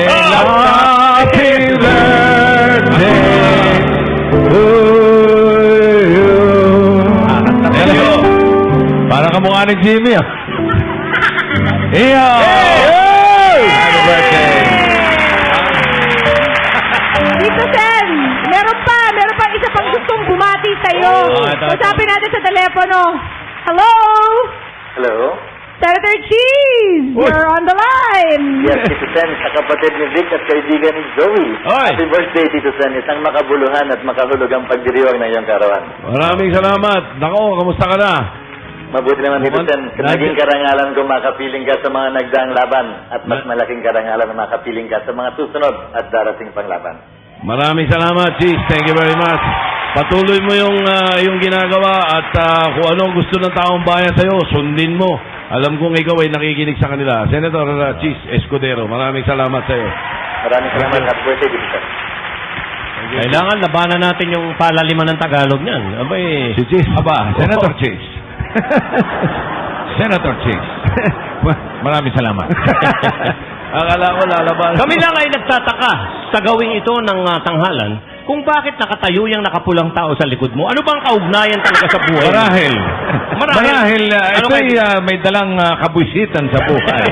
Happy birthday to you. Hello. Parang kamukha ni Jimmy, ah. Iyo! Happy birthday! Tito Sen, meron pa isa pang gustong bumati sa'yo. Usapin natin sa telepono. Hello? Hello? Senator Cheese, you're on the line. Yes, Tito Sen, sa kapatid ni Vic at kaibigan ni Zoe. Oy. Happy birthday, Tito Sen. Isang makabuluhan at makahulog ang pagdiriwang ng iyong karawan. Maraming salamat. Nako, kamusta ka na? Mabuti naman, Tito Sen. Naging karangalan ko makapiling ka sa mga nagdaang laban at mas malaking karangalan na makapiling ka sa mga susunod at darating pang laban. Maraming salamat, Cheese. Thank you very much. Patuloy mo yung ginagawa at kung ano gusto ng taong bayan sa'yo, sundin mo. Alam kong ikaw ay nakikinig sa kanila. Senator Cheese Escudero, maraming salamat sa'yo. Maraming salamat. Happy birthday, Tito Sen. Kailangan labanan natin yung palaliman ng Tagalog niyan. Abay, Si Cheese, Senator Cheese. Senator Cheese. Maraming salamat. Akala ko lalaban. Kami lang ay nagtataka sa gawing ito ng tanghalan kung bakit nakatayo yung nakapulang tao sa likod mo. Ano bang kaugnayan talaga sa buhay? Marahil. Ito ay may dalang kabuisitan sa buhay.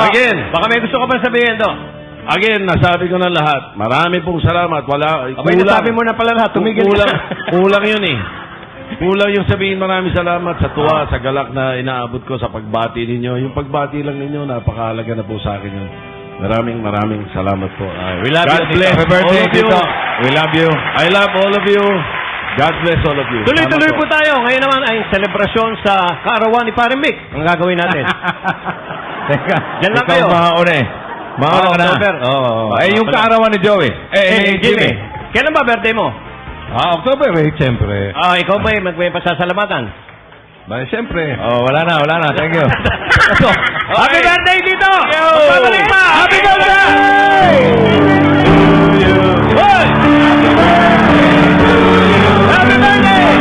Again. Baka may gusto ka pa sabihin to. Again, nasabi ko na lahat. Marami pong salamat. Abay, nasabi mo na pala lahat. Tumigil ka. Kulang yun eh. Kulang yung sabihin maraming salamat sa tuwa, sa galak na inaabot ko sa pagbati ninyo. Yung pagbati lang ninyo, napakahalaga na po sa akin yun. Maraming salamat po. We love God you, bless Happy birthday, all of you. Tito. We love you. I love all of you. God bless all of you. Tuloy-tuloy Salamat po tayo. Ngayon naman ay selebrasyon sa kaarawan ni Pare Mick. Ang gagawin natin. Teka. Diyan lang kayo. Mauna eh. Mauna ka na. October. Yung kaarawan ni Joey. Ni Jimmy. Kailan ba birthday mo? October eh, siyempre. Ikaw ba may pasasalamatan? Siyempre. Wala na. Thank you. Happy birthday dito! Magbabalik pa! Happy birthday! Hoy! Happy birthday!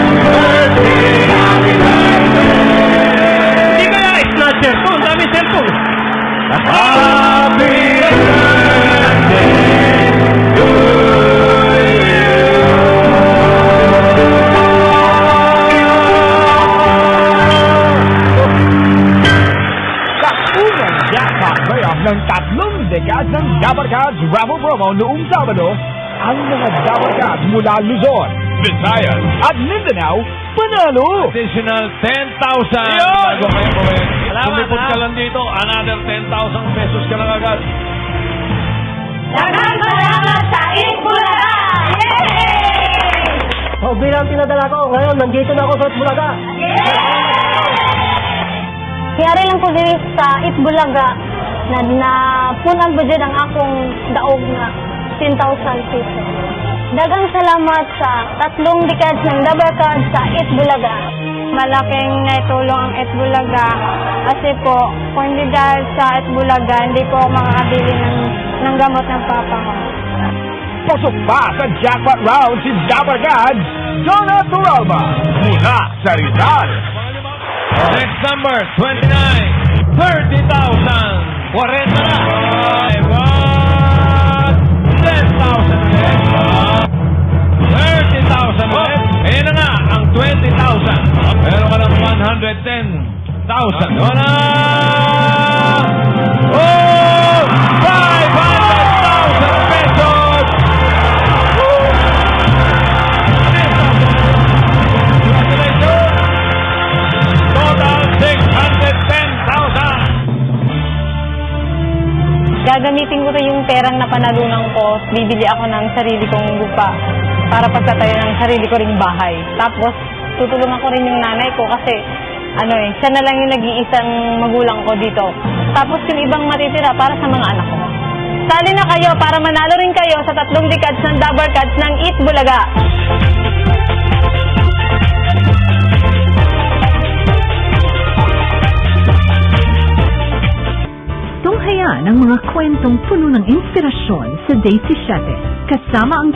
Hindi kaya snatcher to. Ang dami cellphone. Happy birthday to ng 3 dekad ng Dabarkads Raffle Promo noong Sabado, ang mga Dabarkads mula Luzon, Visayas at Mindanao panalo! additional 10,000. Bago kayo gawin. Sumipot ka lang dito, another 10,000 pesos ka lang agad. Daghang salamat sa Itbulaga! Yay! Bilang tinadala ko, ngayon nandito na ako sa Itbulaga. Kiyari lang po din sa Itbulaga na punan po dyan ang akong daog na 10,000 pesos. Dagang salamat sa 3 dekads ng Dabarkads sa Itbulaga. Malaking naitulong ang Itbulaga kasi po kung hindi dahil sa Itbulaga, hindi po ako makakabili ng gamot ng papa ko. Pasok pa sa jackpot round si Dabarkads, Jonah Turalba, mula sa Rizal. Next number, 29. 30,000. 40 na. 10,000 ulit. 30,000 ulit. Ayan na nga, ang 20,000. Meron ka ng 110,000. Wala! Oh! 500,000 pesos! Congratulations! Total 610,000. Gagamitin ko rin yung perang napanalunan ko, bibili ako ng sarili kong lupa para pagtatayo ng sarili ko ring bahay. Tapos, tutulungan ko rin yung nanay ko kasi, siya na lang yung nag-iisang magulang ko dito. Tapos, yung ibang matitira para sa mga anak ko. Sali na kayo para manalo rin kayo sa 3 dekads ng Dabarkads ng Itbulaga. Tunghayan ang mga kwentong puno ng inspirasyon sa Day 17. Kasama ang